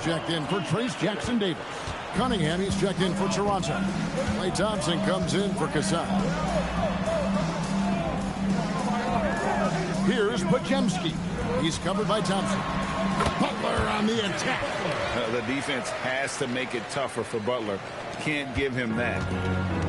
checked in for Trace Jackson Davis. Cunningham, he's checked in for Toronto. Klay Thompson comes in for Kasai. Here's Podziemski. He's covered by Thompson. Butler on the attack. The defense has to make it tougher for Butler. Can't give him that.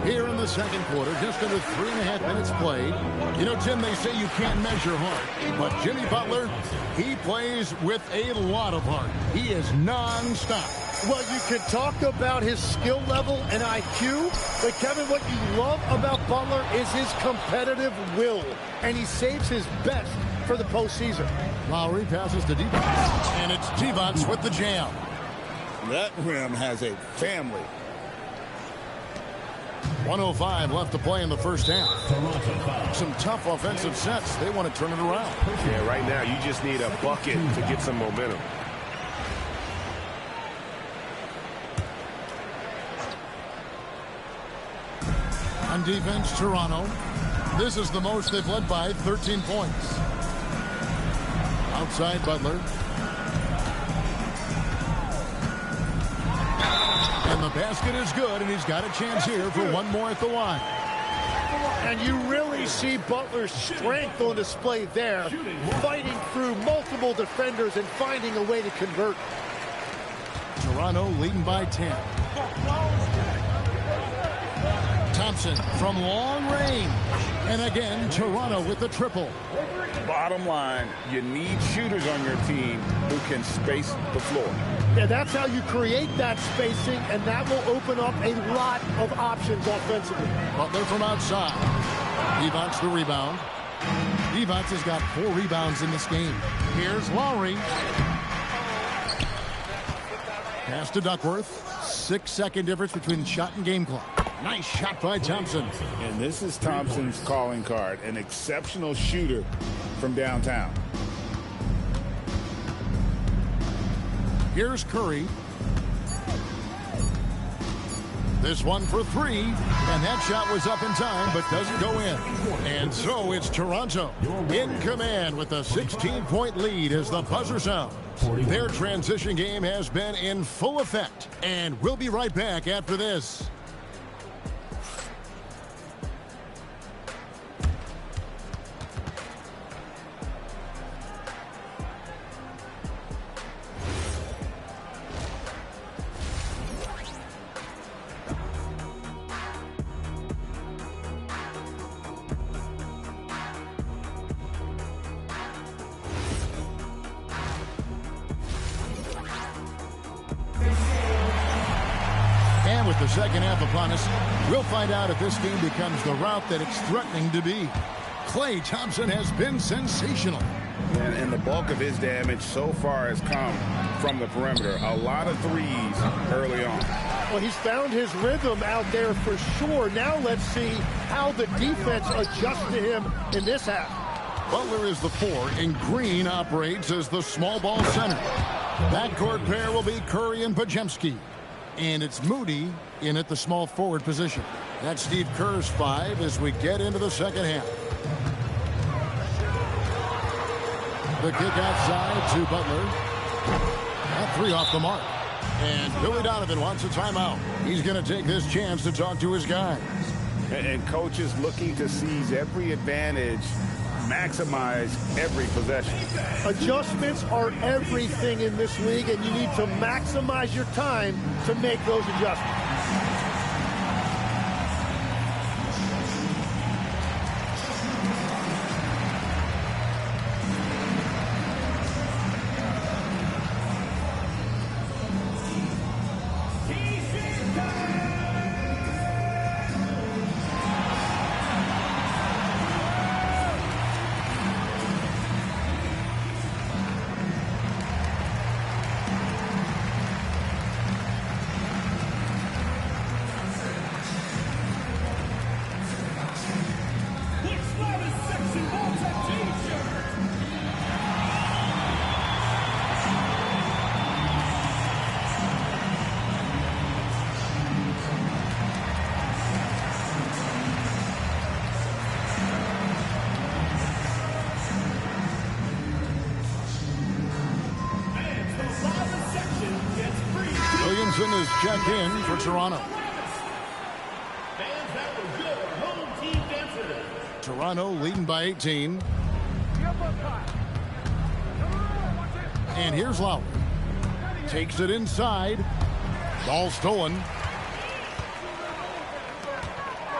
Here in the second quarter, just under 3.5 minutes played. You know, Tim, they say you can't measure heart. But Jimmy Butler, he plays with a lot of heart. He is non-stop. Well, you can talk about his skill level and IQ, but Kevin, what you love about Butler is his competitive will, and he saves his best for the postseason. Lowry passes to Divac, and it's Divac with the jam. That rim has a family. 1:05 left to play in the first half. Some tough offensive sets. They want to turn it around. Yeah, right now you just need a bucket to get some momentum. On defense, Toronto. This is the most they've led by 13 points. Outside Butler. And the basket is good, and he's got a chance here for one more at the line. And you really see Butler's strength on display there, fighting through multiple defenders and finding a way to convert. Toronto leading by 10. Thompson from long range. And again, Toronto with the triple. Bottom line, you need shooters on your team who can space the floor. Yeah, that's how you create that spacing, and that will open up a lot of options offensively. Butler from outside. Divac the rebound. Divac has got 4 rebounds in this game. Here's Lowry. Pass to Duckworth. 6-second difference between shot and game clock. Nice shot by Thompson. And this is Thompson's calling card, an exceptional shooter from downtown. Here's Curry. This one for 3, and that shot was up in time, but doesn't go in. And so it's Toronto in command with a 16-point lead as the buzzer sounds. Their transition game has been in full effect, and we'll be right back after this. With the second half upon us, we'll find out if this game becomes the route that it's threatening to be. Klay Thompson has been sensational. And the bulk of his damage so far has come from the perimeter. A lot of threes early on. Well, he's found his rhythm out there for sure. Now let's see how the defense adjusts to him in this half. Butler is the 4, and Green operates as the small ball center. Backcourt pair will be Curry and Podziemski. And it's Moody in at the small forward position. That's Steve Kerr's 5 as we get into the second half. The kick outside to Butler. That 3 off the mark. And Billy Donovan wants a timeout. He's going to take this chance to talk to his guys. And coach is looking to seize every advantage, maximize every possession. Adjustments are everything in this league, and you need to maximize your time to make those adjustments. Williamson is checked in for Toronto. Toronto leading by 18. And here's Lowry. Takes it inside. Ball stolen.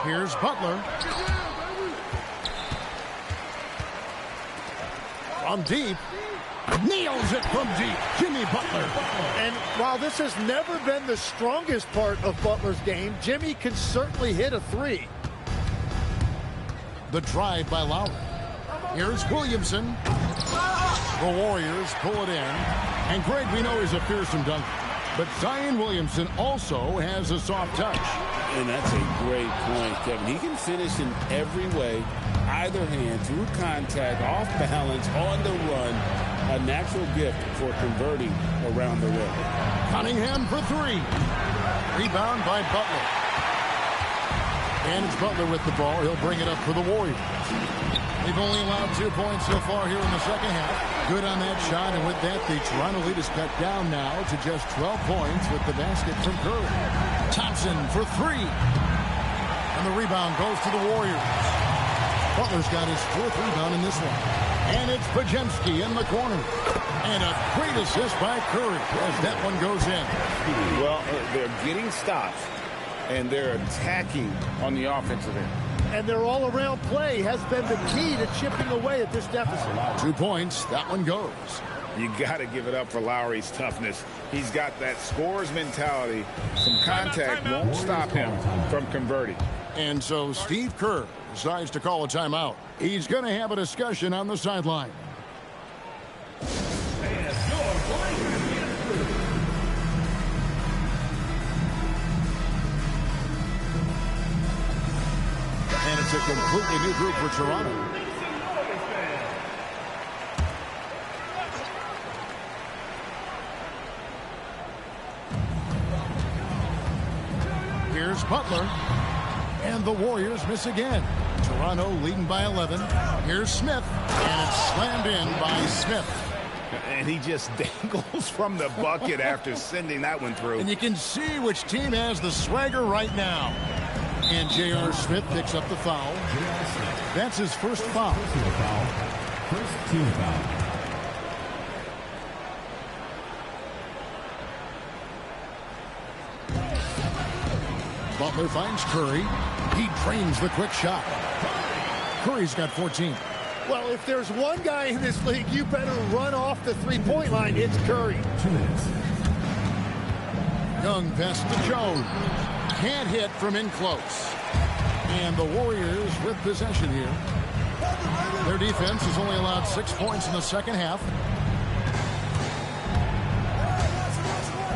Here's Butler. From deep. Nails it from deep. Jimmy Butler. And while this has never been the strongest part of Butler's game, Jimmy can certainly hit a three. The drive by Lowry. Here's Williamson. The Warriors pull it in. And Greg, we know he's a fearsome dunker. But Zion Williamson also has a soft touch. And that's a great point, Kevin. He can finish in every way, either hand, through contact, off balance, on the run. A natural gift for converting around the rim. Cunningham for three. Rebound by Butler. And it's Butler with the ball. He'll bring it up for the Warriors. They've only allowed 2 points so far here in the second half. Good on that shot, and with that, the Toronto lead is cut down now to just 12 points with the basket from Curry. Thompson for three. And the rebound goes to the Warriors. Butler's got his fourth rebound in this one. And it's Pajemski in the corner. And a great assist by Curry as that one goes in. Well, they're getting stops, and they're attacking on the offensive end. And their all-around play has been the key to chipping away at this deficit. 2 points. That one goes. You got to give it up for Lowry's toughness. He's got that scorer's mentality. Some contact won't stop him from converting. And so Steve Kerr decides to call a timeout. He's going to have a discussion on the sideline. And it's a completely new group for Toronto. Here's Butler. And the Warriors miss again. Toronto leading by 11. Here's Smith. And it's slammed in by Smith. And he just dangles from the bucket after sending that one through. And you can see which team has the swagger right now. And J.R. Smith picks up the foul. That's his first foul. First team foul. Butler finds Curry. He drains the quick shot. Curry's got 14. Well, if there's one guy in this league, you better run off the three-point line. It's Curry. 2 minutes. Young pass to Jones. Can't hit from in close. And the Warriors with possession here. Their defense has only allowed 6 points in the second half.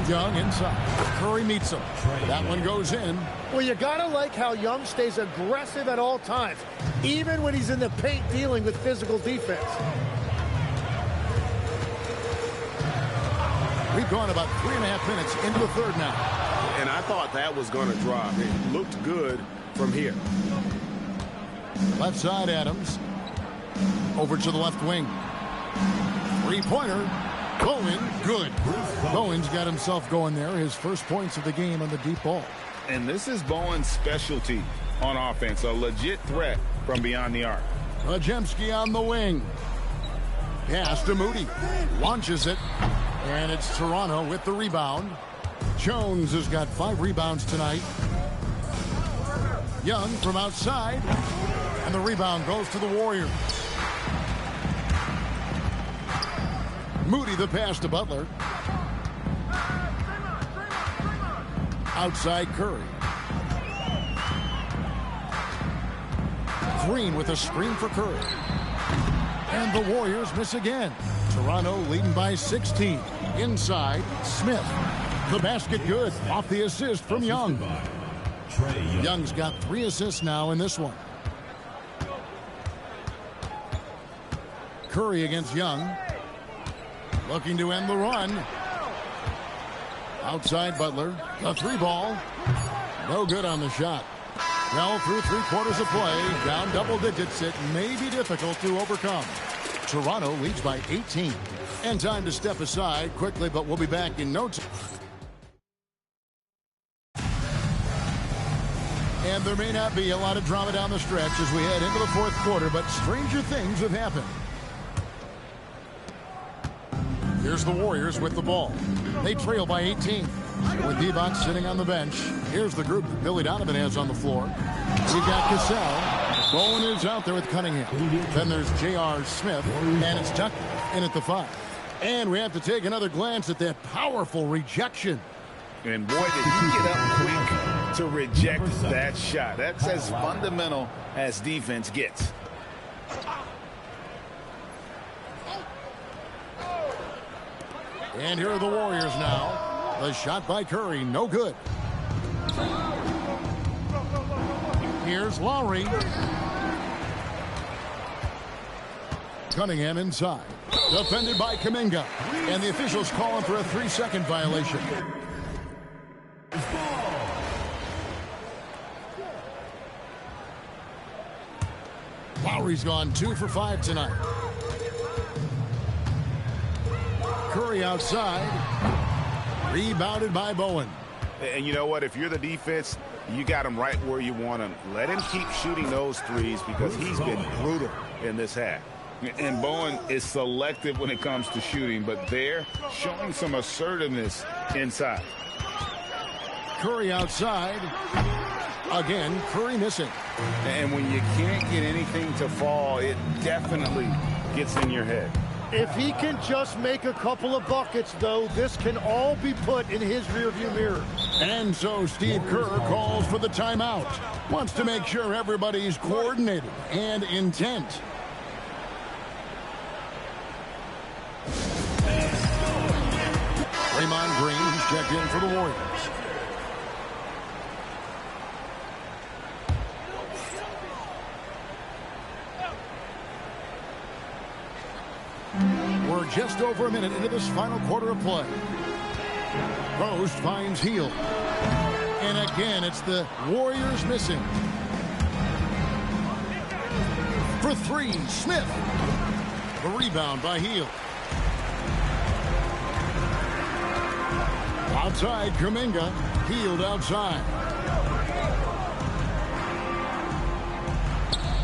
Young inside. Curry meets him. That one goes in. Well, you got to like how Young stays aggressive at all times, even when he's in the paint dealing with physical defense. We've gone about 3.5 minutes into the third now. And I thought that was going to drop. It looked good from here. Left side, Adams. Over to the left wing. Three-pointer. Bowen, good. Bowen's got himself going there. His first points of the game on the deep ball. And this is Bowen's specialty on offense. A legit threat from beyond the arc. Pajemski on the wing. Pass to Moody. Launches it. And it's Toronto with the rebound. Jones has got 5 rebounds tonight. Young from outside. And the rebound goes to the Warriors. Moody the pass to Butler. Outside Curry. Green with a screen for Curry. And the Warriors miss again. Toronto leading by 16. Inside, Smith. The basket good. Off the assist from Young. Young's got 3 assists now in this one. Curry against Young. Looking to end the run. Outside Butler. The 3-ball. No good on the shot. Well, through 3/4 of play, down double digits, it may be difficult to overcome. Toronto leads by 18. And time to step aside quickly, but we'll be back in no time. And there may not be a lot of drama down the stretch as we head into the fourth quarter, but stranger things have happened. Here's the Warriors with the ball. They trail by 18. With Divac sitting on the bench, here's the group that Billy Donovan has on the floor. We've got Cassell. Bowen is out there with Cunningham. Then there's J.R. Smith, and it's Tucker in at the 5. And we have to take another glance at that powerful rejection. And boy, did he get up quick to reject that shot. That's as fundamental as defense gets. And here are the Warriors now. The shot by Curry, no good. Here's Lowry. Cunningham inside. Defended by Kuminga. And the officials calling for a 3-second violation. Lowry's gone 2 for 5 tonight. Curry outside. Rebounded by Bowen. And you know what? If you're the defense, you got him right where you want him. Let him keep shooting those threes because he's been brutal in this half. And Bowen is selective when it comes to shooting, but they're showing some assertiveness inside. Curry outside. Again, Curry missing. And when you can't get anything to fall, it definitely gets in your head. If he can just make a couple of buckets, though, this can all be put in his rearview mirror. And so Steve Kerr calls for the timeout. Wants to make sure everybody's coordinated and intent. Draymond Green, he's checked in for the Warriors. We're just over a minute into this final quarter of play. Post finds Hield. And again, it's the Warriors missing. For 3, Smith. The rebound by Hield. Outside, Kuminga. Hield outside.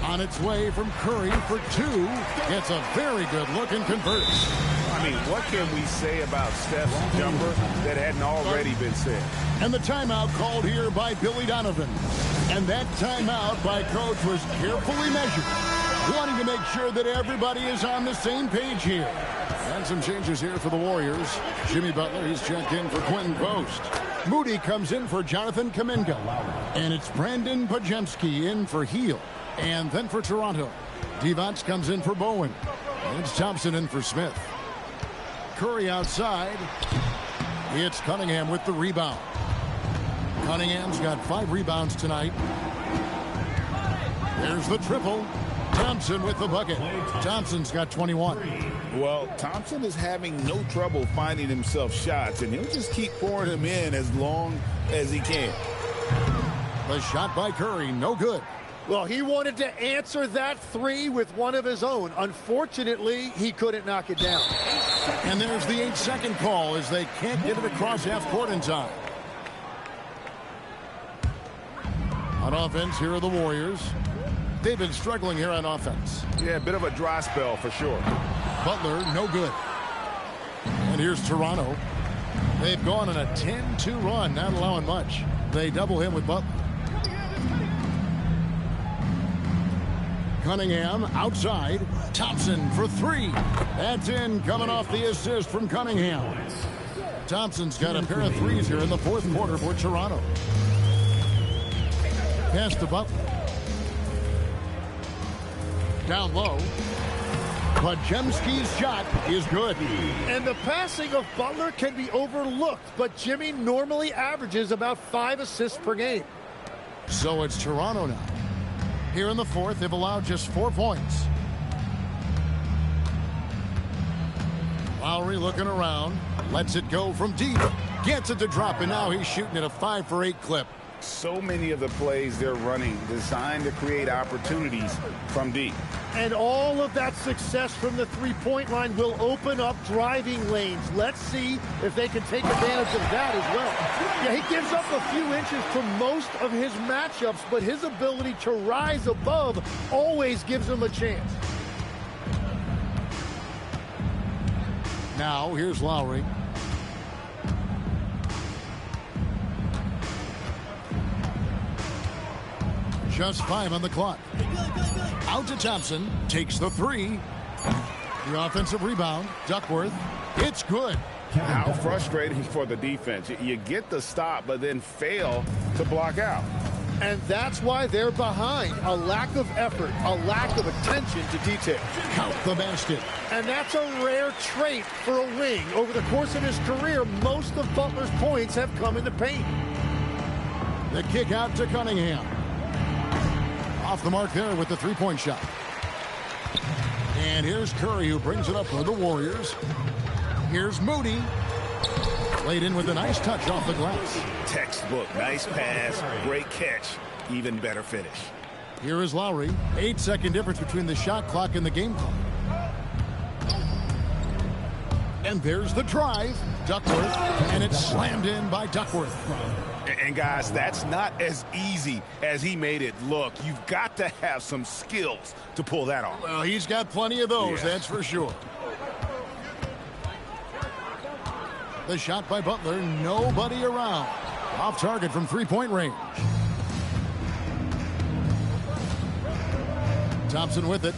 On its way from Curry for 2. Gets a very good look and converts. I mean, what can we say about Steph's jumper that hadn't already been said? And the timeout called here by Billy Donovan. And that timeout by Coach was carefully measured, wanting to make sure that everybody is on the same page here. And some changes here for the Warriors. Jimmy Butler, he's checked in for Quentin Post. Moody comes in for Jonathan Kuminga. And it's Brandon Podziemski in for Hield. And then for Toronto, Divac comes in for Bowen. And it's Thompson in for Smith. Curry outside. It's Cunningham with the rebound. Cunningham's got 5 rebounds tonight. There's the triple. Thompson with the bucket. Thompson's got 21. Well, Thompson is having no trouble finding himself shots, and he'll just keep pouring them in as long as he can. The shot by Curry, no good. Well, he wanted to answer that 3 with one of his own. Unfortunately, he couldn't knock it down. And there's the 8-second call as they can't get it across half court in time. On offense, here are the Warriors. They've been struggling here on offense. Yeah, a bit of a dry spell for sure. Butler, no good. And here's Toronto. They've gone on a 10-2 run, not allowing much. They double him with Butler. Cunningham outside. Thompson for 3. That's in, coming off the assist from Cunningham. Thompson's got a pair of 3s here in the fourth quarter for Toronto. Pass to Butler. Down low. Podziemski's shot is good. And the passing of Butler can be overlooked, but Jimmy normally averages about 5 assists per game. So it's Toronto now. Here in the fourth, they've allowed just 4 points. Lowry looking around. Lets it go from deep. Gets it to drop, and now he's shooting at a 5 for 8 clip. So many of the plays they're running designed to create opportunities from deep. And all of that success from the three-point line will open up driving lanes. Let's see if they can take advantage of that as well. Yeah, he gives up a few inches to most of his matchups, but his ability to rise above always gives him a chance. Now, here's Lowry. Just 5 on the clock. Out to Thompson. Takes the 3. The offensive rebound. Duckworth. It's good. How frustrating for the defense. You get the stop, but then fail to block out. And that's why they're behind. A lack of effort, a lack of attention to detail. Count the basket. And that's a rare trait for a wing. Over the course of his career, most of Butler's points have come in the paint. The kick out to Cunningham. Off the mark there with the three-point shot. And here's Curry, who brings it up for the Warriors. Here's Moody. Laid in with a nice touch off the glass. Textbook, nice pass, great catch, even better finish. Here is Lowry. 8-second difference between the shot clock and the game clock. And there's the drive. Duckworth. And it's slammed in by Duckworth. And guys, that's not as easy as he made it look. You've got to have some skills to pull that off. Well, he's got plenty of those, that's for sure. The shot by Butler, nobody around. Off target from three-point range. Thompson with it.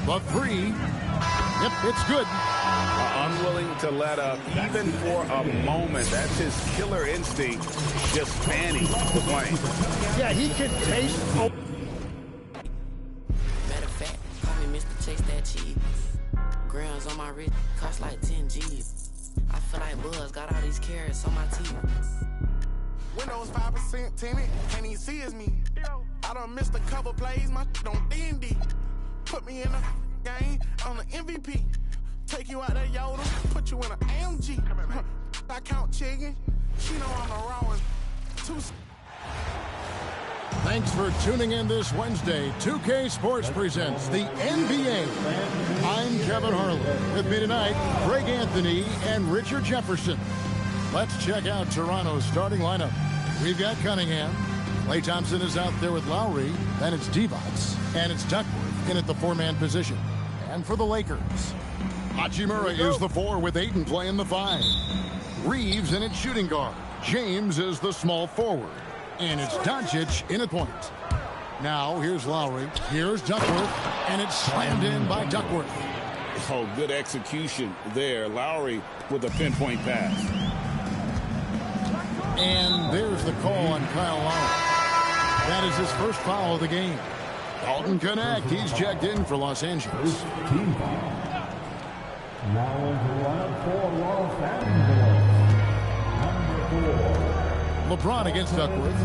The 3. Yep, it's good. Unwilling to let up even for a moment. That's his killer instinct, just fanning the plane. Yeah, he can taste. Matter of fact, call me Mr. Chase That Cheese. Grams on my wrist, cost like 10 G's. I feel like Buzz got all these carrots on my teeth. Windows 5% tinted, can't even see it's me. I done missed a couple plays, my on D&D. Put me in the game on the MVP. Take you out that Yoda, put you in an AMG. I count chicken, she know I'm a raw one. Thanks for tuning in this Wednesday. 2K Sports presents the NBA. I'm Kevin Harlan. With me tonight, Greg Anthony and Richard Jefferson. Let's check out Toronto's starting lineup. We've got Cunningham. Klay Thompson is out there with Lowry. Then it's Divac. And it's Duckworth in at the 4-man position. And for the Lakers, Hachimura is the 4 with Ayton playing the 5. Reeves in at shooting guard. James is the small forward. And it's Doncic in at point. Now, here's Lowry. Here's Duckworth. And it's slammed in by Duckworth. Oh, good execution there. Lowry with a pinpoint pass. And there's the call on Kyle Lowry. That is his first foul of the game. Dalton Connect. He's checked in for Los Angeles. Team foul. Now into line for Los Angeles. Number 4. LeBron against Duckworth.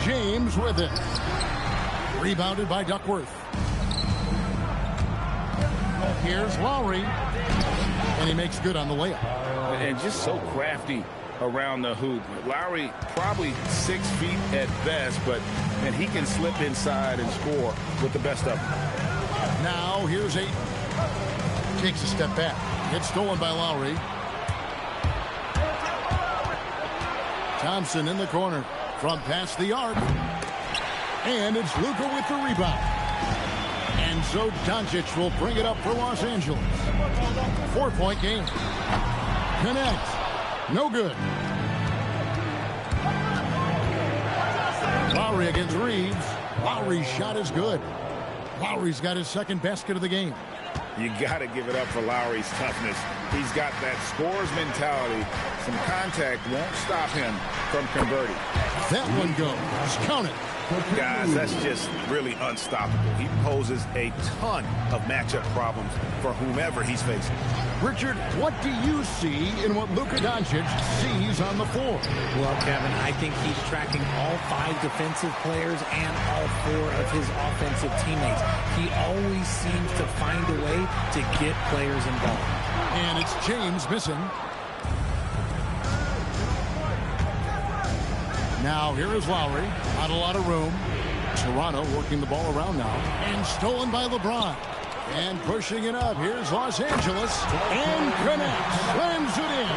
James with it. Rebounded by Duckworth. Here's Lowry. And he makes good on the layup. And just so crafty around the hoop. Lowry probably 6 feet at best, and he can slip inside and score with the best of them. Now here's Ayton. Takes a step back. It's stolen by Lowry. Thompson in the corner from past the arc. And it's Luka with the rebound. And so Doncic will bring it up for Los Angeles. 4-point game. Connect. No good. Lowry against Reeves. Lowry's shot is good. Lowry's got his second basket of the game. You got to give it up for Lowry's toughness. He's got that scorer's mentality. Some contact won't stop him from converting. That one goes. Count it. Guys, that's just really unstoppable. He poses a ton of matchup problems for whomever he's facing. Richard, what do you see in what Luka Doncic sees on the floor? Well, Kevin, I think he's tracking all 5 defensive players and all 4 of his offensive teammates. He always seems to find a way to get players involved. And it's James missing. Now here is Lowry. Not a lot of room. Toronto working the ball around now. And stolen by LeBron. And pushing it up. Here's Los Angeles. And connects. Slams it in.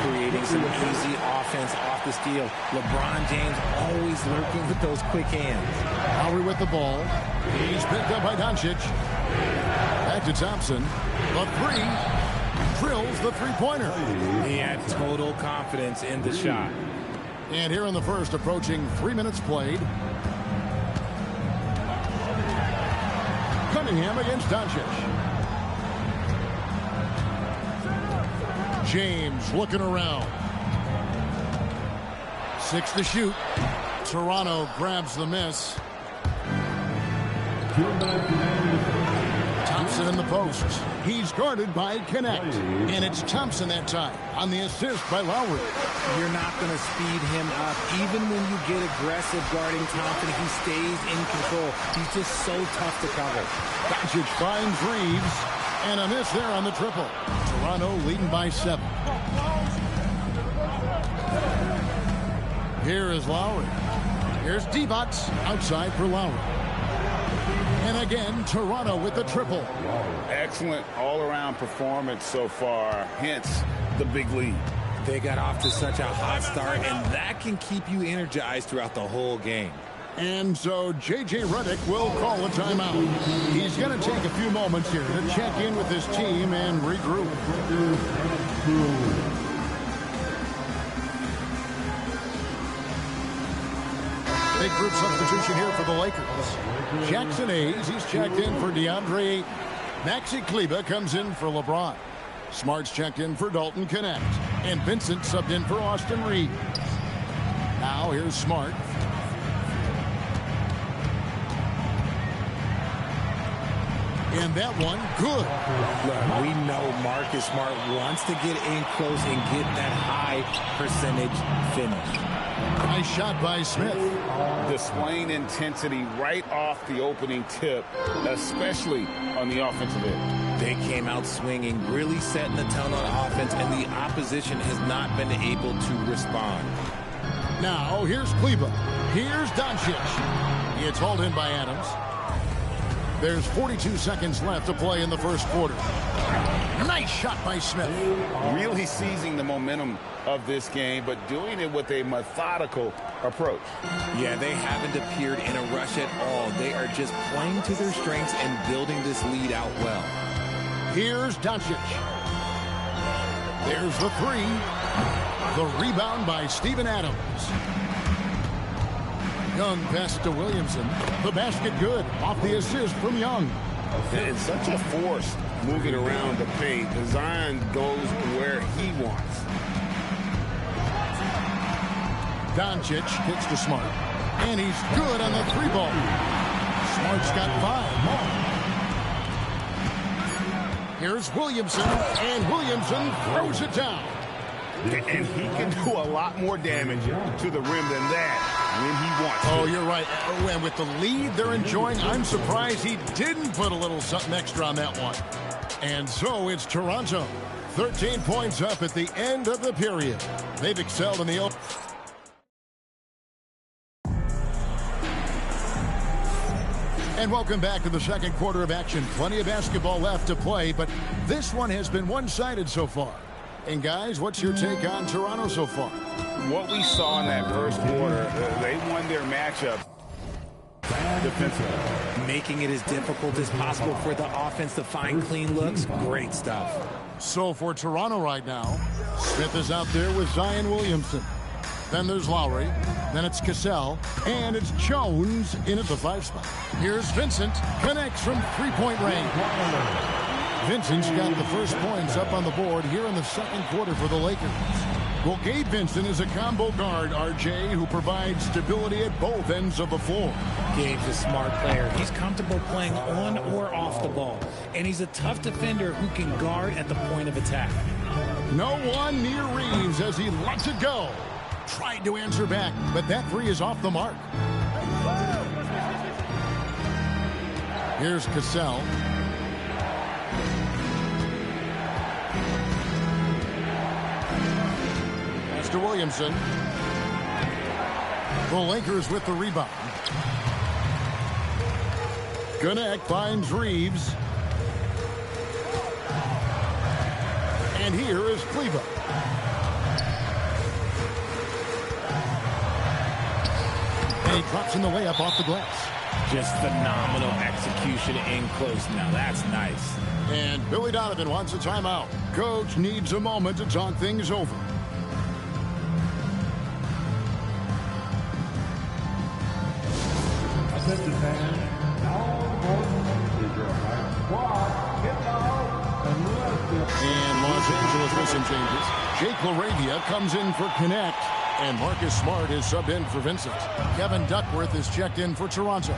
Creating some easy offense off the steal. LeBron James always lurking with those quick hands. Lowry with the ball. He's picked up by Doncic. Back to Thompson. The three. Drills the three-pointer. He had total confidence in the shot. And here in the first, approaching 3 minutes played. Cunningham against Doncic. James looking around. 6 to shoot. Toronto grabs the miss. Thompson in the post. He's guarded by Connect. And it's Thompson that time on the assist by Lowry. You're not going to speed him up. Even when you get aggressive guarding Thompson, he stays in control. He's just so tough to cover. Doncic finds Reeves. And a miss there on the triple. Toronto leading by 7. Here is Lowry. Here's D-Box outside for Lowry. And again, Toronto with the triple. Excellent all-around performance so far, hence the big lead. They got off to such a hot start, and that can keep you energized throughout the whole game. And so J.J. Redick will call a timeout. He's going to take a few moments here to check in with his team and regroup. Big group substitution here for the Lakers. Jackson Hayes, he's checked in for DeAndre Ayton. Maxi Kleber comes in for LeBron. Smart's checked in for Dalton Connect. And Vincent subbed in for Austin Reeves. Now here's Smart. And that one, good. Look, we know Marcus Smart wants to get in close and get that high percentage finish. Nice shot by Smith. Displaying intensity right off the opening tip, especially on the offensive end. They came out swinging, really setting the tone on offense, and the opposition has not been able to respond. Now, here's Kleber. Here's Doncic. It's hauled in by Adams. There's 42 seconds left to play in the first quarter. Nice shot by Smith. Really seizing the momentum of this game, but doing it with a methodical approach. Yeah, they haven't appeared in a rush at all. They are just playing to their strengths and building this lead out well. Here's Doncic. There's the three. The rebound by Steven Adams. Young pass to Williamson. The basket good. Off the assist from Young. It's such a force moving around the paint. Zion goes where he wants. Doncic kicks to Smart. And he's good on the three ball. Smart's got 5 more. Here's Williamson. And Williamson throws it down. And he can do a lot more damage to the rim than that when he wants to. Oh, you're right. And with the lead they're enjoying, I'm surprised he didn't put a little something extra on that one. And so it's Toronto. 13 points up at the end of the period. They've excelled in the open. And welcome back to the second quarter of action. Plenty of basketball left to play, but this one has been one-sided so far. And guys, what's your take on Toronto so far? What we saw in that first quarter, they won their matchup defensively. Making it as difficult as possible for the offense to find clean looks. Great stuff. So for Toronto right now, Smith is out there with Zion Williamson. Then there's Lowry. Then it's Cassell. And it's Jones in at the 5 spot. Here's Vincent. Connects from three-point range. Vincent's got the first points up on the board here in the second quarter for the Lakers. Well, Gabe Vincent is a combo guard, RJ, who provides stability at both ends of the floor. Gabe's a smart player. He's comfortable playing on or off the ball. And he's a tough defender who can guard at the point of attack. No one near Reeves as he lets it go. Tried to answer back, but that three is off the mark. Here's Cassell. Pass to Williamson. The Lakers with the rebound. Gannett finds Reeves. And here is Cleveland. And he drops in the layup off the glass. Just phenomenal execution in close. Now that's nice. And Billy Donovan wants a timeout. Coach needs a moment to talk things over. Attention fans, now is your high squad. Get out and let's And Los Angeles with some changes. Jake LaRavia comes in for Connect. And Marcus Smart is subbed in for Vincent. Kevin Duckworth is checked in for Toronto.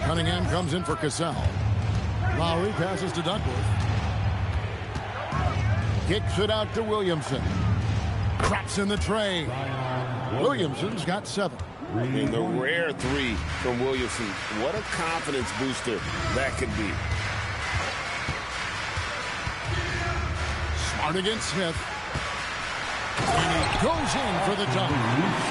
Cunningham comes in for Cassell. Lowry passes to Duckworth. Kicks it out to Williamson. Traps in the tray. Williamson's got 7. And the rare three from Williamson. What a confidence booster that could be. Smart against Smith. And he goes in for the dunk.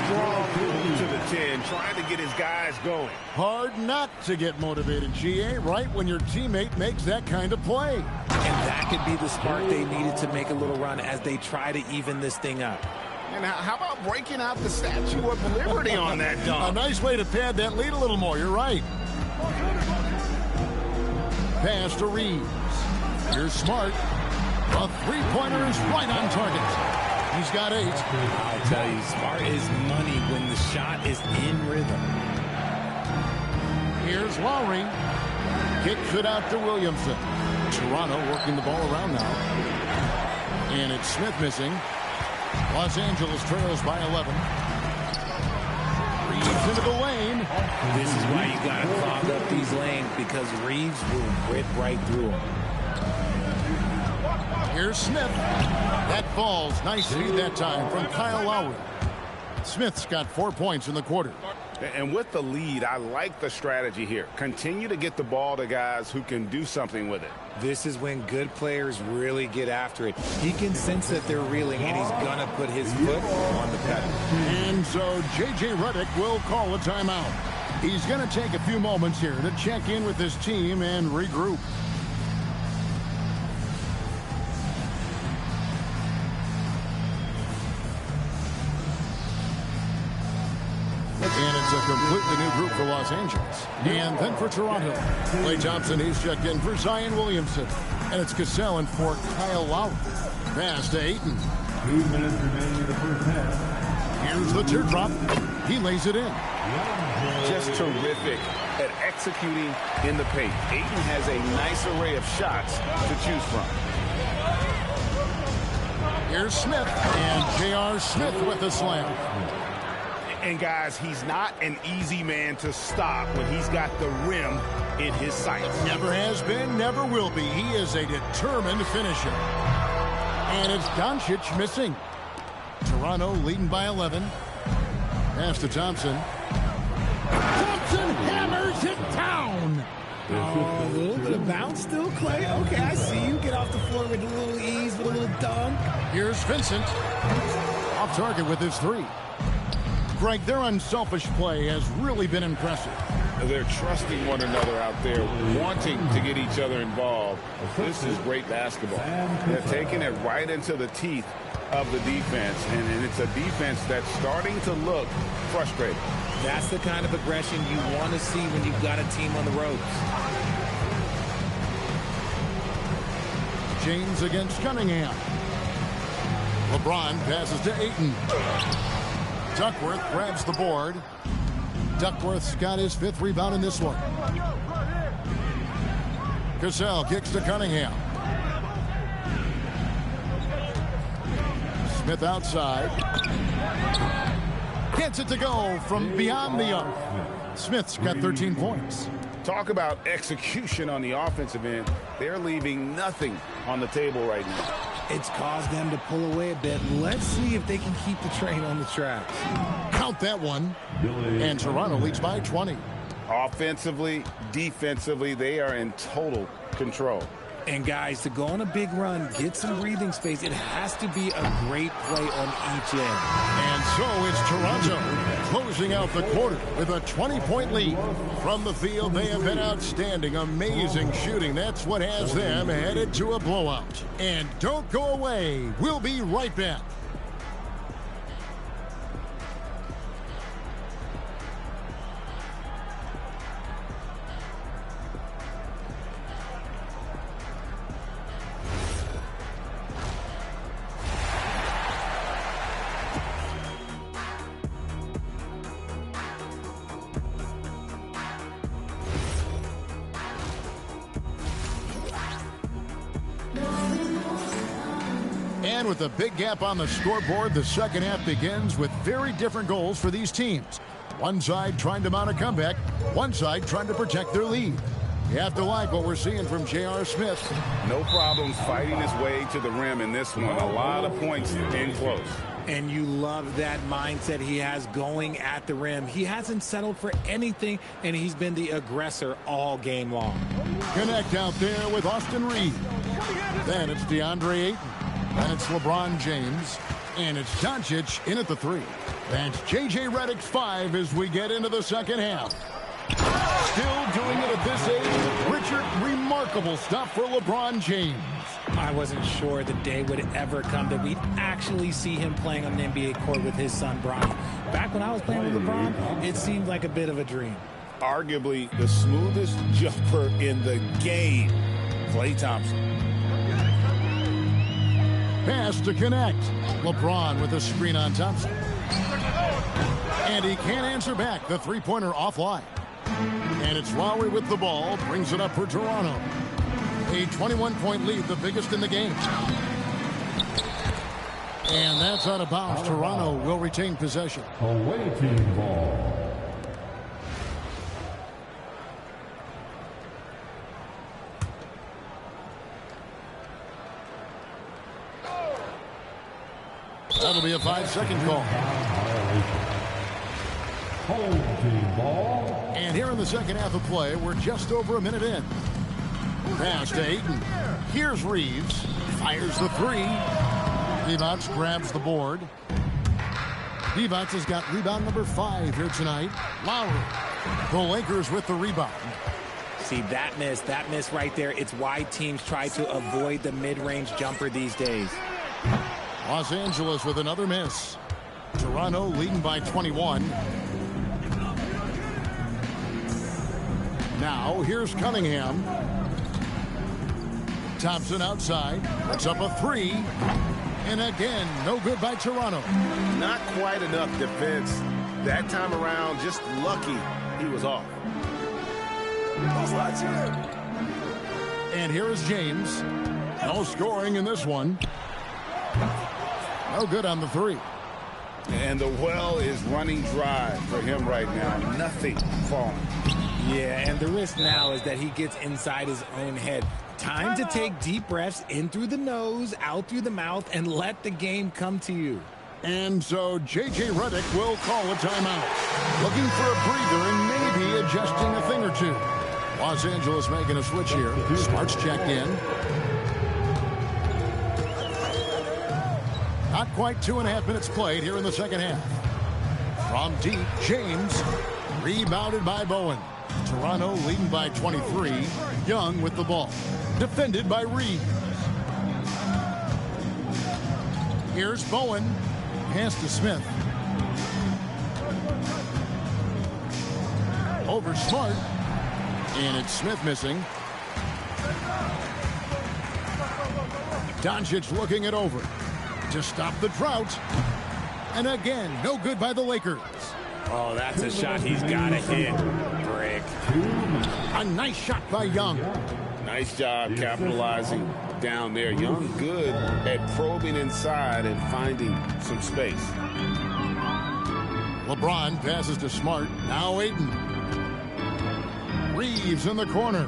Strong move to the 10, trying to get his guys going. Hard not to get motivated, GA, right when your teammate makes that kind of play. And that could be the spark they needed to make a little run as they try to even this thing up. And how about breaking out the Statue of Liberty on that dunk? A nice way to pad that lead a little more. You're right. Pass to Reeves. Here's Smart. A three-pointer is right on target. He's got 8. I'll tell you, Smart is money when the shot is in rhythm. Here's Lowry. Kicks it out to Williamson. Toronto working the ball around now. And it's Smith missing. Los Angeles trails by 11. Reeves into the lane. This is why you got to clog up these lanes, because Reeves will rip right through them. Here's Smith. That falls. Nice feed that time from Kyle Lowry. Smith's got 4 points in the quarter. And with the lead, I like the strategy here. Continue to get the ball to guys who can do something with it. This is when good players really get after it. He can sense that they're reeling, and he's going to put his foot on the pedal. And so J.J. Redick will call a timeout. He's going to take a few moments here to check in with his team and regroup. And it's a completely new group for Los Angeles. And then for Toronto, Klay Thompson, he's checked in for Zion Williamson. And it's Cassell in for Kyle Lowry. Pass to Ayton. 2 minutes remaining in the first half. Here's the teardrop. He lays it in. Just terrific at executing in the paint. Ayton has a nice array of shots to choose from. Here's Smith. And J.R. Smith with the slam. And guys, he's not an easy man to stop when he's got the rim in his sights. Never has been, never will be. He is a determined finisher. And it's Doncic missing. Toronto leading by 11. Pass to Thompson. Thompson hammers it down. Oh, a little bit of bounce still, Klay. Okay, I see you. Get off the floor with a little ease, with a little dunk. Here's Vincent. Off target with his 3. Greg, their unselfish play has really been impressive. They're trusting one another out there, wanting to get each other involved. This is great basketball. They're taking it right into the teeth of the defense, and it's a defense that's starting to look frustrated. That's the kind of aggression you want to see when you've got a team on the ropes. James against Cunningham. LeBron passes to Ayton. Duckworth grabs the board. Duckworth's got his 5th rebound in this one. Cassell kicks to Cunningham. Smith outside. Gets it to go from beyond the arc. Smith's got 13 points. Talk about execution on the offensive end. They're leaving nothing on the table right now. It's caused them to pull away a bit. Let's see if they can keep the train on the tracks. Count that one. And Toronto leads by 20. Offensively, defensively, they are in total control. And guys, to go on a big run, get some breathing space, it has to be a great play on each end. And so it's Toronto closing out the quarter with a 20-point lead. From the field, they have been outstanding, amazing shooting. That's what has them headed to a blowout. And don't go away. We'll be right back. And with a big gap on the scoreboard, the second half begins with very different goals for these teams. One side trying to mount a comeback, one side trying to protect their lead. You have to like what we're seeing from J.R. Smith. No problems fighting his way to the rim in this one. A lot of points in close. And you love that mindset he has going at the rim. He hasn't settled for anything, and he's been the aggressor all game long. Connect out there with Austin Reed. Then it's DeAndre Ayton. Then it's LeBron James. And it's Doncic in at the 3. That's J.J. Redick's 5 as we get into the second half. Still doing it at this age. Richard, remarkable stuff for LeBron James. I wasn't sure the day would ever come that we'd actually see him playing on an NBA court with his son, Brian. Back when I was playing with LeBron, it seemed like a bit of a dream. Arguably the smoothest jumper in the game, Klay Thompson. Pass to connect. LeBron with a screen on Thompson. And he can't answer back. The three-pointer offline. And it's Lowry with the ball. Brings it up for Toronto. A 21-point lead, the biggest in the game. And that's out of bounds. Toronto will retain possession. Away team ball. That'll be a 5-second call. Home team ball. And here in the second half of play, we're just over a minute in. Pass to Ayton. Here's Reeves. Fires the 3. Divac grabs the board. Divac has got rebound number 5 here tonight. Lowry. The Lakers with the rebound. See, that miss right there, it's why teams try to avoid the mid-range jumper these days. Los Angeles with another miss. Toronto leading by 21. Now, here's Cunningham. Thompson outside. Puts up a 3. And again, no good by Toronto. Not quite enough defense. That time around, just lucky he was off. And here is James. No scoring in this one. No good on the 3. And the well is running dry for him right now. Nothing falling. Yeah, and the risk now is that he gets inside his own head. Time to take deep breaths in through the nose, out through the mouth, and let the game come to you. And so J.J. Redick will call a timeout. Looking for a breather and maybe adjusting a thing or two. Los Angeles making a switch here. Smart's checked in. Not quite 2.5 minutes played here in the second half. From deep, James. Rebounded by Bowen. Toronto leading by 23. Young with the ball. Defended by Reed. Here's Bowen. Pass to Smith. Over Smart. And it's Smith missing. Doncic looking it over. To stop the drought. And again, no good by the Lakers. Oh, that's a shot he's got to hit. Brick. A nice shot by Young. Nice job capitalizing down there. Young good at probing inside and finding some space. LeBron passes to Smart. Now Ayton. Reeves in the corner.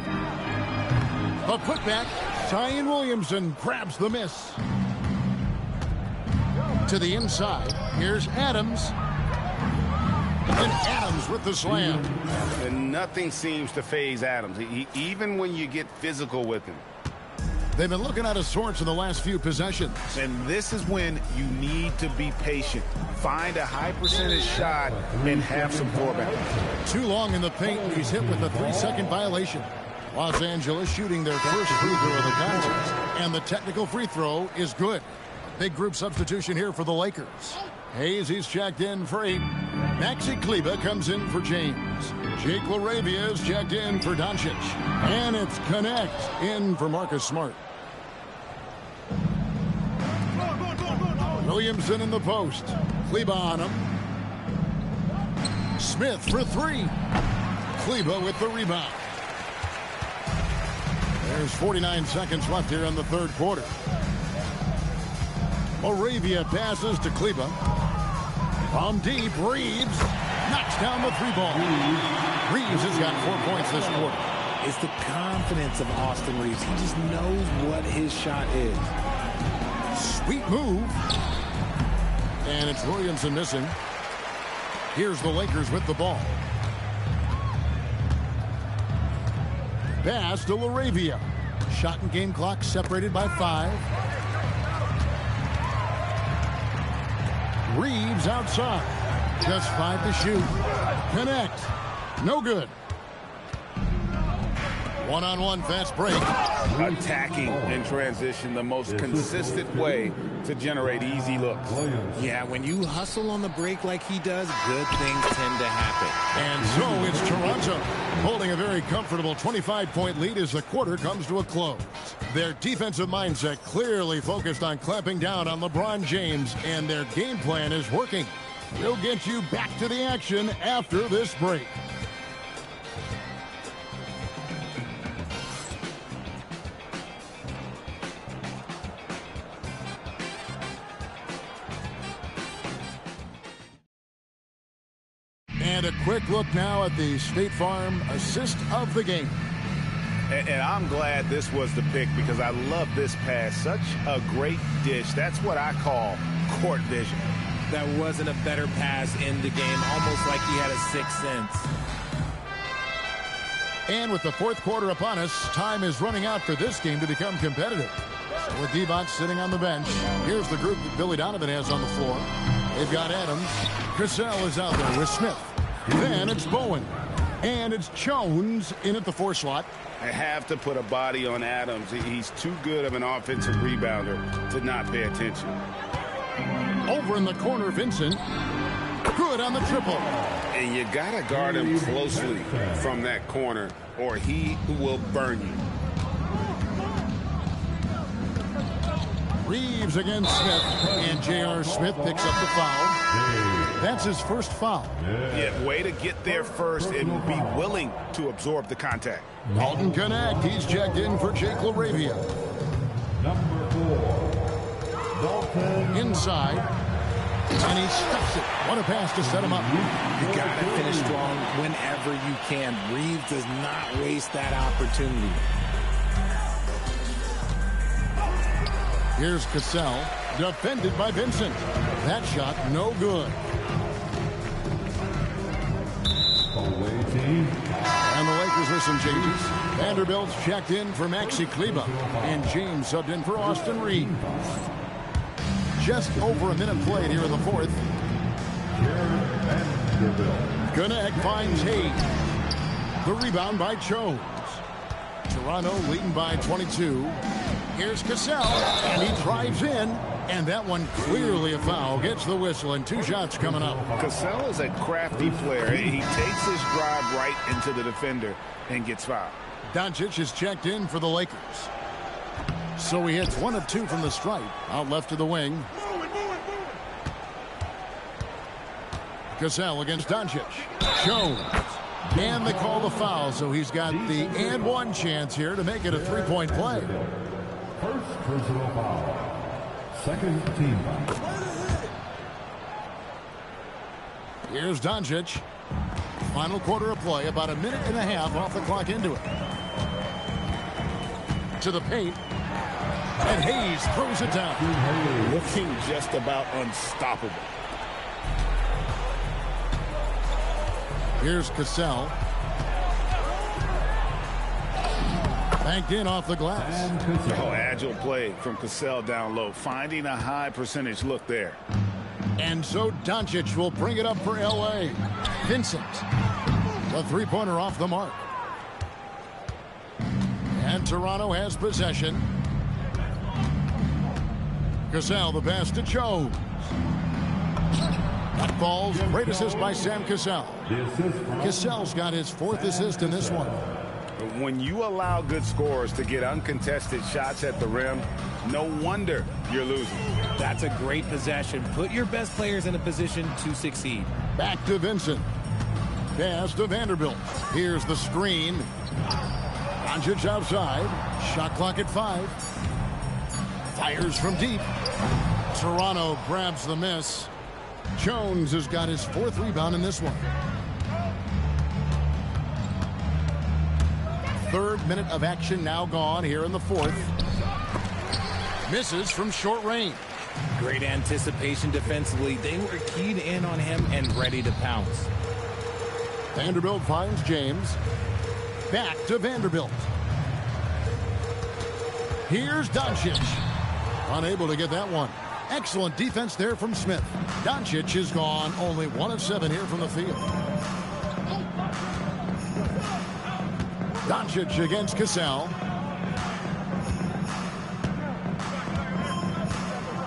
A putback. Zion Williamson grabs the miss. To the inside. Here's Adams. And Adams with the slam. And nothing seems to faze Adams, even when you get physical with him. They've been looking out of sorts in the last few possessions. And this is when you need to be patient. Find a high percentage shot and have some floor balance. Too long in the paint, and he's hit with a 3-second violation. Los Angeles shooting their first free throw of the contest. And the technical free throw is good. Big group substitution here for the Lakers. Hayes, he's checked in for 8. Maxi Kleber comes in for James. Jake LaRavia is checked in for Doncic. And it's Connect in for Marcus Smart. Williamson in the post. Kleber on him. Smith for 3. Kleber with the rebound. There's 49 seconds left here in the third quarter. LaRavia passes to Kleber. From deep, Reeves knocks down the 3-ball. Reeves has got 4 points this quarter. It's the confidence of Austin Reeves. He just knows what his shot is. Sweet move. And it's Williamson missing. Here's the Lakers with the ball. Pass to LaRavia. Shot and game clock separated by 5. Reeves outside. Just 5 to shoot. Connect. No good. One-on-one fast break. Attacking in transition, the most consistent way to generate easy looks. Yeah, when you hustle on the break like he does, good things tend to happen. And so it's Toronto holding a very comfortable 25-point lead as the quarter comes to a close. Their defensive mindset clearly focused on clamping down on LeBron James, and their game plan is working. We'll get you back to the action after this break. And a quick look now at the State Farm assist of the game. And I'm glad this was the pick because I love this pass. Such a great dish. That's what I call court vision. That wasn't a better pass in the game, almost like he had a 6th sense. And with the fourth quarter upon us, time is running out for this game to become competitive. So with Divac sitting on the bench, here's the group that Billy Donovan has on the floor. They've got Adams. Cassell is out there with Smith. Then it's Bowen. And it's Jones in at the 4 slot. I have to put a body on Adams. He's too good of an offensive rebounder to not pay attention. Over in the corner, Vincent. Good on the triple. And you got to guard him closely from that corner or he will burn you. Reeves against Smith. And J.R. Smith picks up the foul. That's his first foul. Yeah, way to get there first and be willing to absorb the contact. Dalton Connect. He's checked in for Jake LaRavia. Number 4, Dalton. Inside. And he stuffs it. What a pass to set him up. You got to finish strong whenever you can. Reeves does not waste that opportunity. Here's Cassell, defended by Vincent. That shot no good. Away team. And the Lakers with some changes. Vanderbilt's checked in for Maxi Kleber. And James subbed in for Austin Reeves. Just over a minute played here in the fourth. Vanderbilt. Connect finds Hayes. The rebound by Jones. Toronto leading by 22. Here's Cassell, and he drives in, and that one clearly a foul. Gets the whistle, and 2 shots coming up. Cassell is a crafty player. He takes his drive right into the defender and gets fouled. Doncic is checked in for the Lakers. So he hits 1 of 2 from the stripe. Out left to the wing. Cassell against Doncic. Jones. And they call the foul, so he's got the and 1 chance here to make it a 3-point play. First personal foul. Second team foul. Here's Doncic. Final quarter of play, about a minute and a half off the clock into it. To the paint. And Hayes throws it down. Looking just about unstoppable. Here's Cassell. Banked in off the glass. Oh, agile play from Cassell down low. Finding a high percentage look there. And so Doncic will bring it up for L.A. Vincent. The three-pointer off the mark. And Toronto has possession. Cassell, the pass to Jones. That ball's great assist by Sam Cassell. Cassell's got his fourth assist in this one. When you allow good scorers to get uncontested shots at the rim, no wonder you're losing. That's a great possession. Put your best players in a position to succeed. Back to Vincent. Pass to Vanderbilt. Here's the screen. Doncic outside. Shot clock at 5. Fires from deep. Toronto grabs the miss. Jones has got his fourth rebound in this one. Third minute of action now gone here in the fourth. Misses from short range. Great anticipation defensively. They were keyed in on him and ready to pounce. Vanderbilt finds James. Back to Vanderbilt. Here's Doncic. Unable to get that one. Excellent defense there from Smith. Doncic is gone. Only 1 of 7 here from the field. Doncic against Cassell.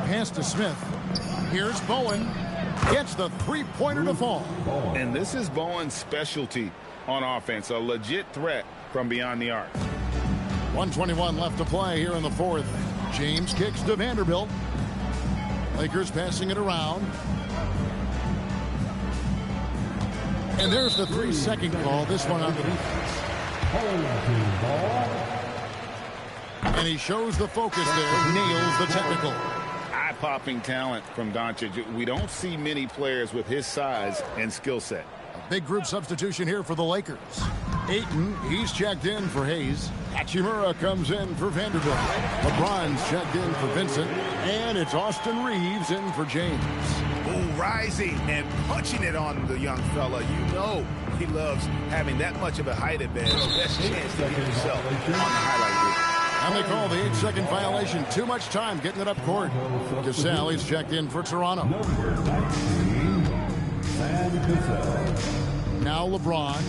Pass to Smith. Here's Bowen. Gets the three-pointer to fall. And this is Bowen's specialty on offense. A legit threat from beyond the arc. 1:21 left to play here in the fourth. James kicks to Vanderbilt. Lakers passing it around. And there's the 3-second call. This one on the defense. And he shows the focus there. Nails the technical. Eye-popping talent from Doncic. We don't see many players with his size and skill set. A big group substitution here for the Lakers. Ayton, he's checked in for Hayes. Hachimura comes in for Vanderbilt. LeBron's checked in for Vincent. And it's Austin Reeves in for James. Ooh, rising and punching it on the young fella. You know he loves having that much of a height advantage. Best chance to get himself on the highlight reel. And they call the 8-second violation. Too much time getting it up court. Cassell, he's checked in for Toronto. Number 19, Sam Cassell. Now LeBron.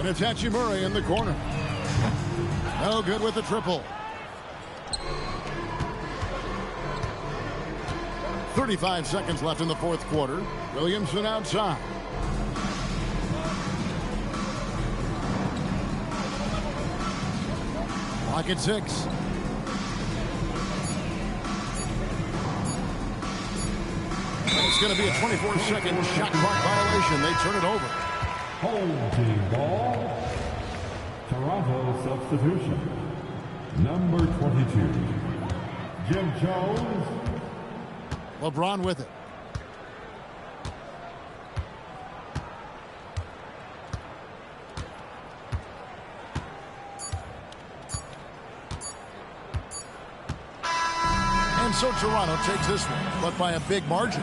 And it's Hachimura in the corner. No good with the triple. 35 seconds left in the fourth quarter. Williamson outside. Clock at 6. It's going to be a 24-second shot clock violation. They turn it over. Home team ball. Toronto substitution. Number 22, Jim Jones. LeBron with it. And so Toronto takes this one, but by a big margin.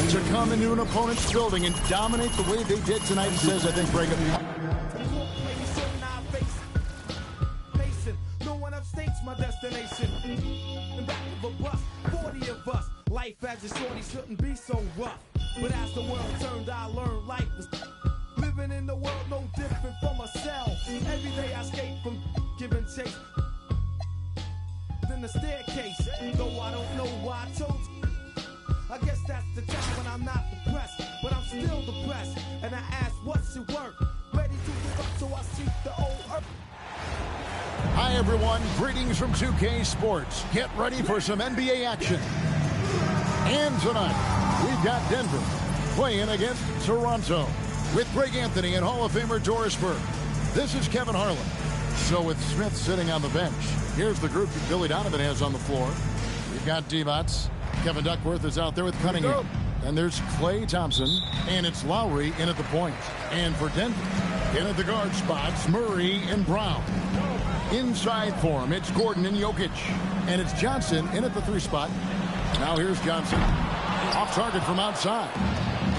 To come into an opponent's building and dominate the way they did tonight, says, I think, Brigham. No one upstates my destination. In back of a bus, 40 of us. Life as a shorty shouldn't be so rough. But as the world turned, I learned life is living in the world no different from myself. Every day I escape from giving chase. In the staircase, though I don't know why I chose. I guess that's the time when I'm not depressed, but I'm still depressed. And I ask, what's it worth? Ready to give up, so I seek the old earth. Hi, everyone. Greetings from 2K Sports. Get ready for some NBA action. And tonight, we've got Denver playing against Toronto with Greg Anthony and Hall of Famer Doris Burke. This is Kevin Harlan. So with Smith sitting on the bench, here's the group that Billy Donovan has on the floor. We've got Divac. Kevin Duckworth is out there with Cunningham. And there's Klay Thompson. And it's Lowry in at the point. And for Denver, in at the guard spots, Murray and Brown. Inside for him, it's Gordon and Jokic. And it's Johnson in at the 3 spot. Now here's Johnson. Off target from outside.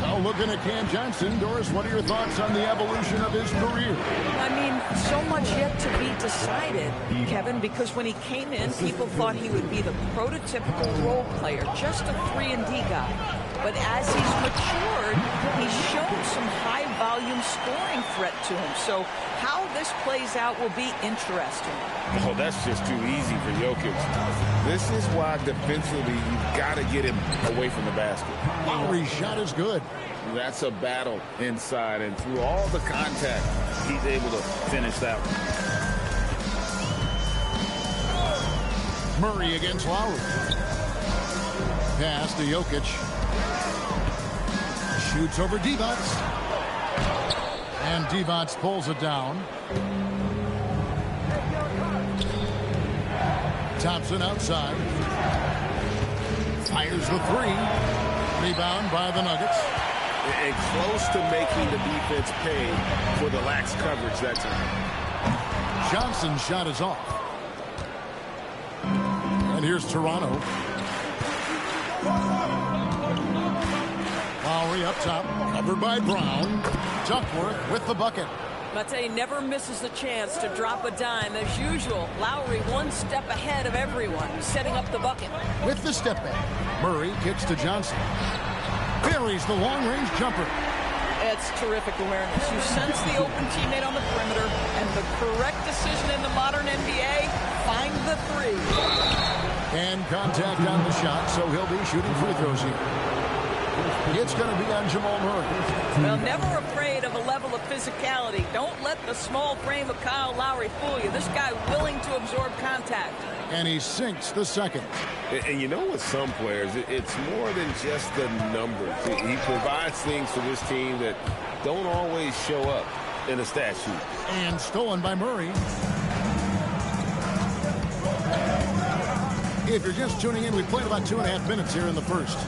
So looking at Cam Johnson. Doris, what are your thoughts on the evolution of his career? I mean, so much yet to be decided, Kevin, because when he came in, people thought he would be the prototypical role player, just a 3-and-D guy. But as he's matured, he's shown some high-volume scoring threat to him. So how this plays out will be interesting. Oh, that's just too easy for Jokic. This is why defensively you've got to get him away from the basket. Lowry's shot is good. That's a battle inside, and through all the contact, he's able to finish that one. Murray against Lowry. Pass to Jokic. Shoots over Divac. And Divac pulls it down. Thompson outside. Fires the 3. Rebound by the Nuggets. And close to making the defense pay for the lax coverage that time. Johnson's shot is off. And here's Toronto. Lowry up top, covered by Brown. Duckworth with the bucket. Mate never misses a chance to drop a dime. As usual, Lowry one step ahead of everyone, setting up the bucket. With the step back, Murray kicks to Johnson. Buries the long-range jumper. It's terrific awareness. You sense the open teammate on the perimeter, and the correct decision in the modern NBA, find the 3. And contact on the shot, so he'll be shooting free throws here. It's going to be on Jamal Murray. Well, never afraid of a level of physicality. Don't let the small frame of Kyle Lowry fool you. This guy willing to absorb contact. And he sinks the second. And you know, with some players, it's more than just the numbers. He provides things for this team that don't always show up in a stat sheet. And stolen by Murray. If you're just tuning in, we played about 2.5 minutes here in the first.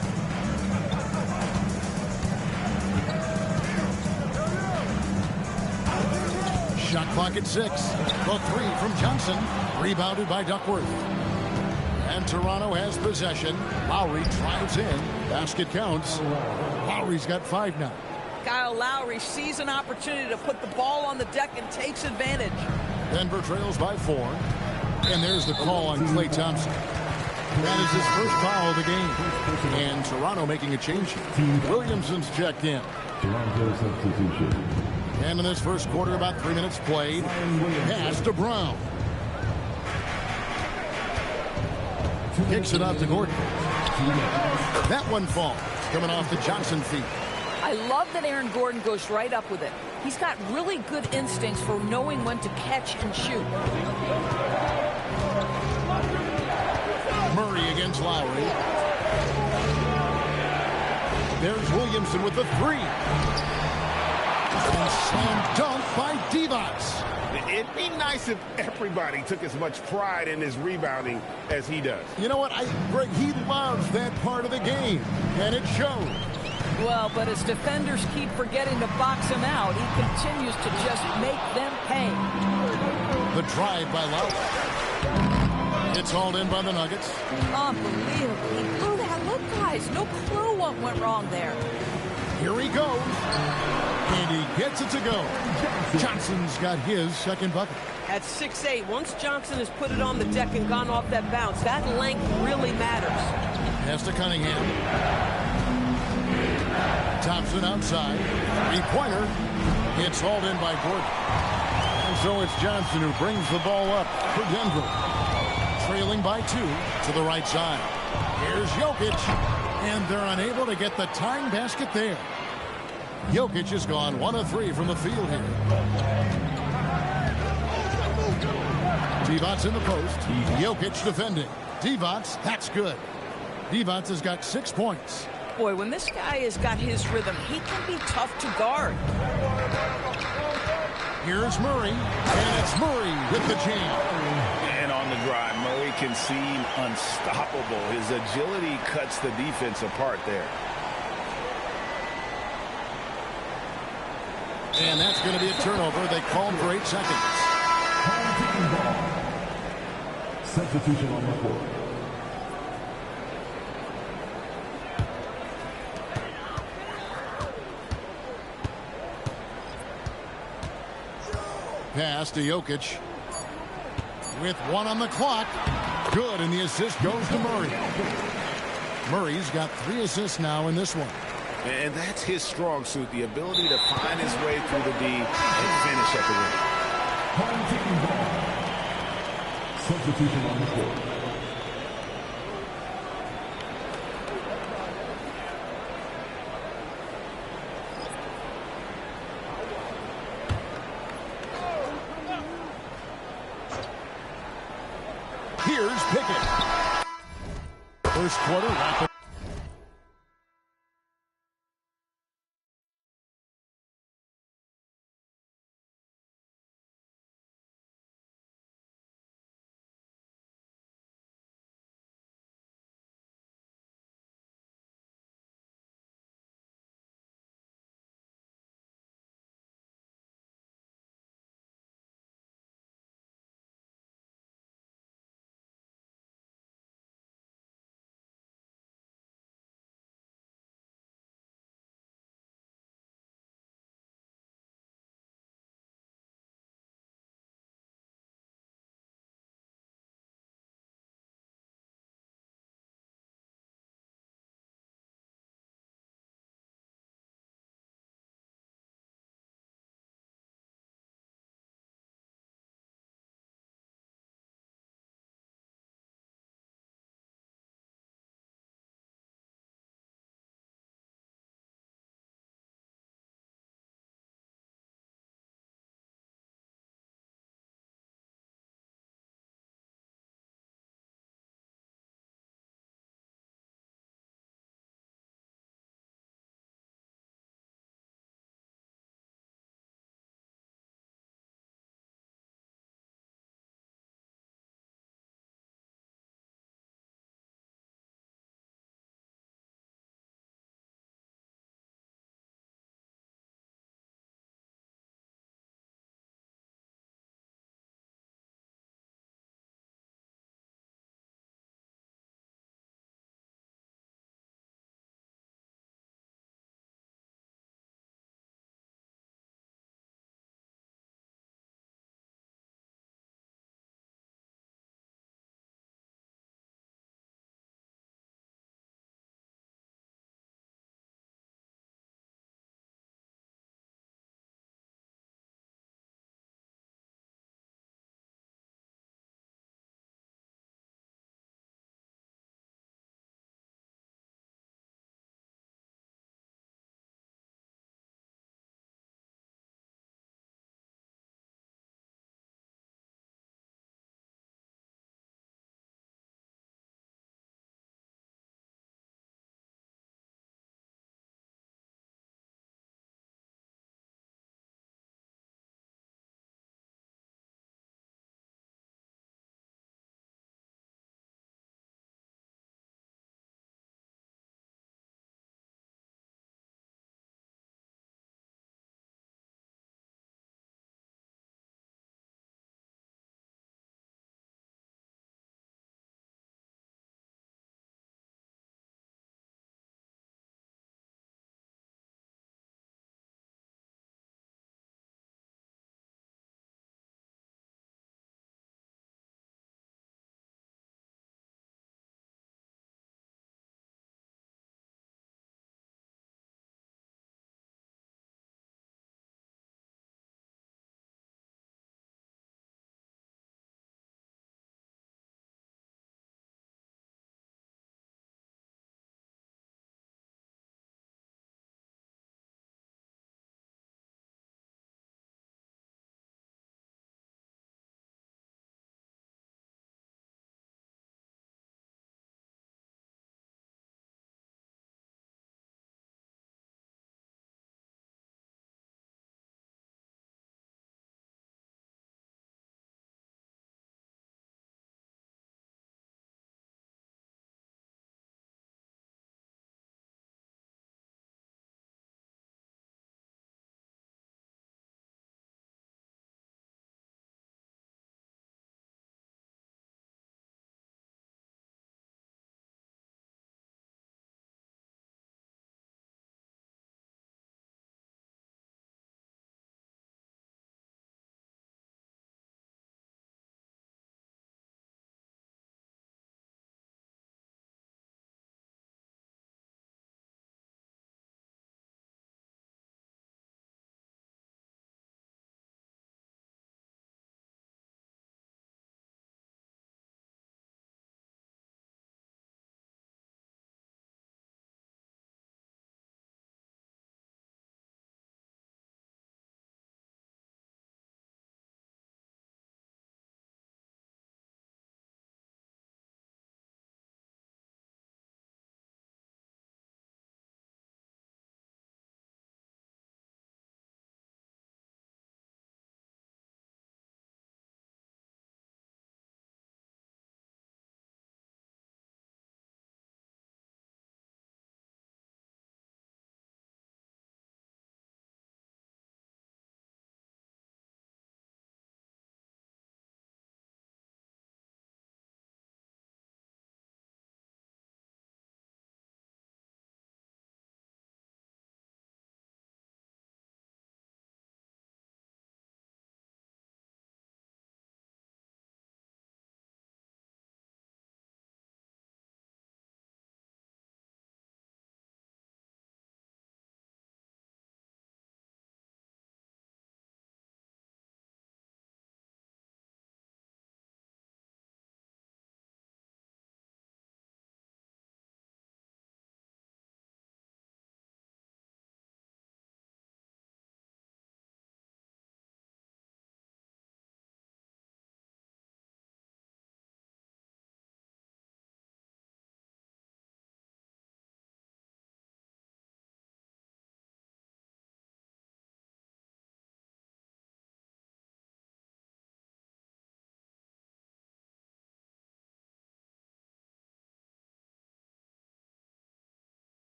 Shot clock at 6. The 3 from Johnson. Rebounded by Duckworth. And Toronto has possession. Lowry drives in. Basket counts. Lowry's got 5 now. Kyle Lowry sees an opportunity to put the ball on the deck and takes advantage. Denver trails by 4. And there's the call on Klay Thompson. That is his first foul of the game. And Toronto making a change. Williamson's checked in. Toronto substitution. And in this first quarter, about 3 minutes played. Pass to Brown. Kicks it out to Gordon. That one falls, coming off the Johnson feet. I love that Aaron Gordon goes right up with it. He's got really good instincts for knowing when to catch and shoot. Murray against Lowry. There's Williamson with the 3. And slam dunk by Divac. It'd be nice if everybody took as much pride in his rebounding as he does. You know what, Greg, he loves that part of the game, and it shows. Well, but as defenders keep forgetting to box him out, he continues to just make them pay. The drive by Lowry. It's hauled in by the Nuggets. Unbelievable. He blew that. Look, guys, no clue what went wrong there. Here he goes. And he gets it to go. Johnson's got his second bucket. At 6'8", once Johnson has put it on the deck and gone off that bounce, that length really matters. Pass to Cunningham. Thompson outside. 3-pointer. It's hauled in by Gordon. And so it's Johnson who brings the ball up for Denver. Trailing by 2 to the right side. Here's Jokic. And they're unable to get the tying basket there. Jokic has gone 1 of 3 from the field here. Divac in the post. Jokic defending. Divac, that's good. Divac has got 6 points. Boy, when this guy has got his rhythm, he can be tough to guard. Here's Murray, and it's Murray with the jam. And on the drive, Murray can seem unstoppable. His agility cuts the defense apart there. And that's going to be a turnover. They called for 8 seconds. Substitution on the court. Pass to Jokic. With 1 on the clock. Good, and the assist goes to Murray. Murray's got 3 assists now in this one. And that's his strong suit, the ability to find his way through the D and finish at the rim. Home team ball. Substitution on the court. Here's Pickett. First quarter wrapping.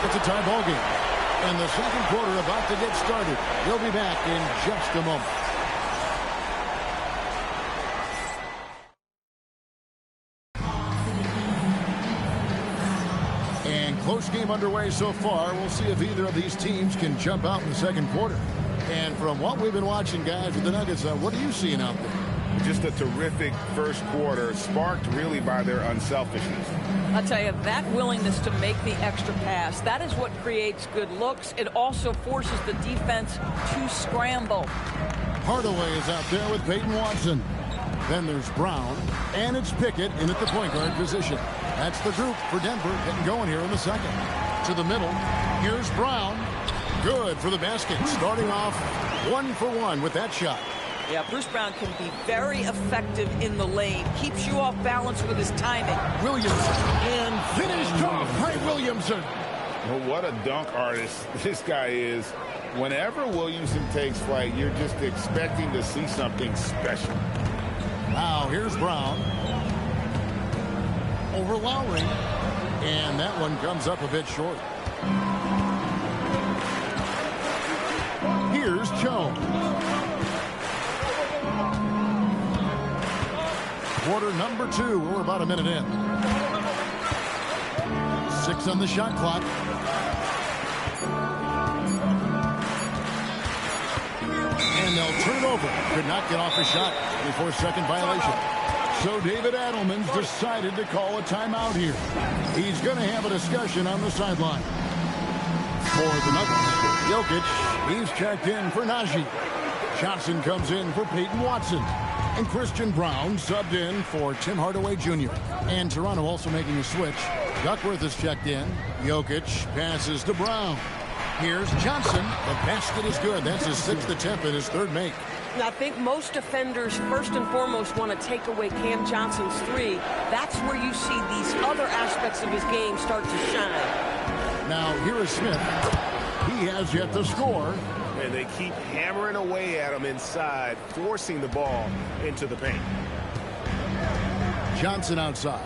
It's a tie ball game. And the second quarter about to get started. We'll be back in just a moment. And close game underway so far. We'll see if either of these teams can jump out in the second quarter. And from what we've been watching, guys, with the Nuggets, what are you seeing out there? Just a terrific first quarter, sparked really by their unselfishness. I'll tell you, that willingness to make the extra pass, that is what creates good looks. It also forces the defense to scramble. Hardaway is out there with Peyton Watson. Then there's Brown, and it's Pickett in at the point guard position. That's the group for Denver getting going here in the second. To the middle, here's Brown. Good for the basket, starting off 1 for 1 with that shot. Yeah, Bruce Brown can be very effective in the lane. Keeps you off balance with his timing. Williamson, and finished off by Williamson. Well, what a dunk artist this guy is. Whenever Williamson takes flight, you're just expecting to see something special. Now, here's Brown. Over Lowry. And that one comes up a bit short. Here's Jones. Quarter number 2. We're about a minute in. 6 on the shot clock. And they'll turn it over. Could not get off a shot. 24-second violation. So David Adelman's decided to call a timeout here. He's going to have a discussion on the sideline. For the Nuggets, Jokic, he's checked in for Najee. Johnson comes in for Peyton Watson. And Christian Brown subbed in for Tim Hardaway Jr. And Toronto also making a switch. Duckworth is checked in. Jokic passes to Brown. Here's Johnson. The basket is good. That's his 6th attempt and his 3rd make. I think most defenders, first and foremost, want to take away Cam Johnson's 3. That's where you see these other aspects of his game start to shine. Now, here is Smith. He has yet to score. And they keep hammering away at him inside, forcing the ball into the paint. Johnson outside.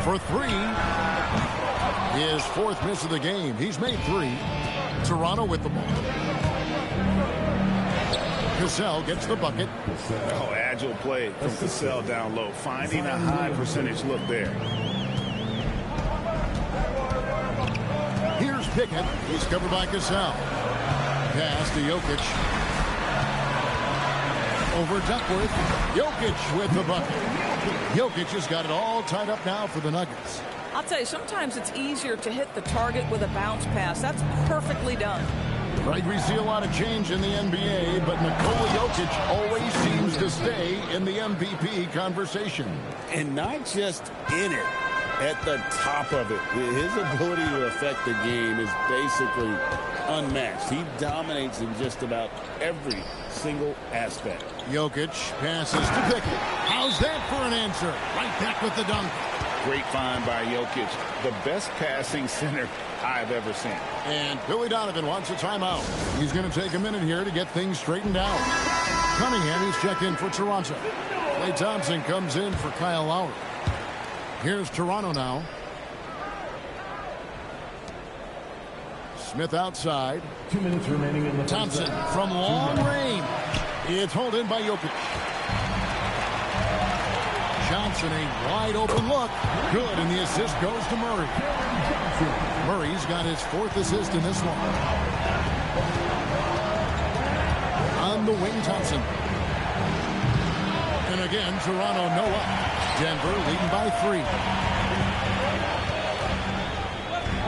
For 3. His 4th miss of the game. He's made 3. Toronto with the ball. Cassell gets the bucket. Oh, agile play from Cassell down low, finding a high percentage look there. Here's Pickett. He's covered by Cassell. Pass to Jokic. Over Duckworth. Jokic with the bucket. Jokic has got it all tied up now for the Nuggets. I'll tell you, sometimes it's easier to hit the target with a bounce pass. That's perfectly done. Right, we see a lot of change in the NBA, but Nikola Jokic always seems to stay in the MVP conversation. And not just in it, at the top of it. His ability to affect the game is basically unmatched. He dominates in just about every single aspect. Jokic passes to Pickett. How's that for an answer? Right back with the dunk. Great find by Jokic. The best passing center I've ever seen. And Billy Donovan wants a timeout. He's going to take a minute here to get things straightened out. Cunningham is checked in for Toronto. Klay Thompson comes in for Kyle Lowry. Here's Toronto now. Smith outside. 2 minutes remaining in the Thompson from long range. It's hauled in by Jokic. Johnson, a wide open look. Good, and the assist goes to Murray. Murray's got his 4th assist in this one. On the wing, Thompson. And again, Toronto no up. Denver leading by 3.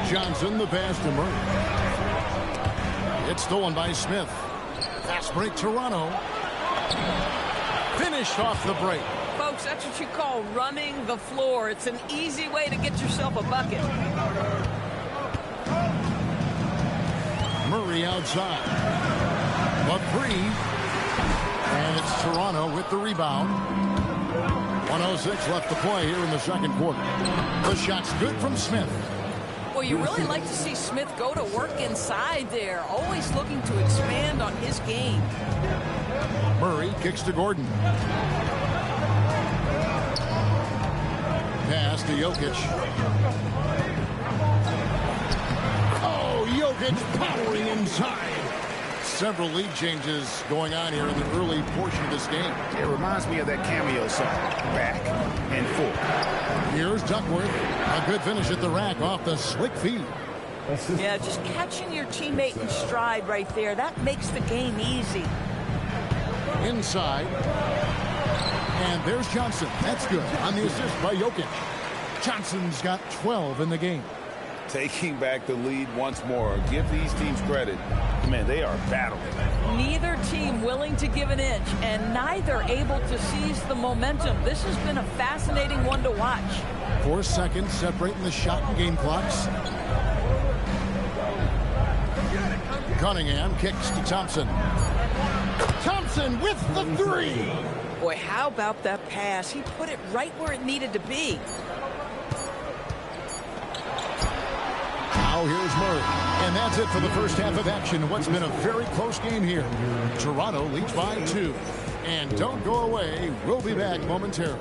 Johnson, the pass to Murray. It's stolen by Smith. Fast break, Toronto. Finished off the break. Folks, that's what you call running the floor. It's an easy way to get yourself a bucket. Murray outside. But 3. And it's Toronto with the rebound. 1:06 left to play here in the second quarter. The shot's good from Smith. Well, you really like to see Smith go to work inside there. Always looking to expand on his game. Murray kicks to Gordon. pass to Jokic. Oh, Jokic powering inside. Several lead changes going on here in the early portion of this game. It reminds me of that cameo song, back and forth. Here's Duckworth. A good finish at the rack off the slick feed. Yeah, just catching your teammate in stride right there. That makes the game easy. Inside. And there's Johnson. That's good on the assist by Jokic. Johnson's got 12 in the game. Taking back the lead once more. Give these teams credit. Man, they are battling. Neither team willing to give an inch, and neither able to seize the momentum. This has been a fascinating one to watch. 4 seconds separating the shot and game clocks. Cunningham kicks to Thompson. Thompson with the three. Boy, how about that pass? He put it right where it needed to be. Now here's Murray. And that's it for the first half of action. What's been a very close game here. Toronto leads by 2. And don't go away. We'll be back momentarily.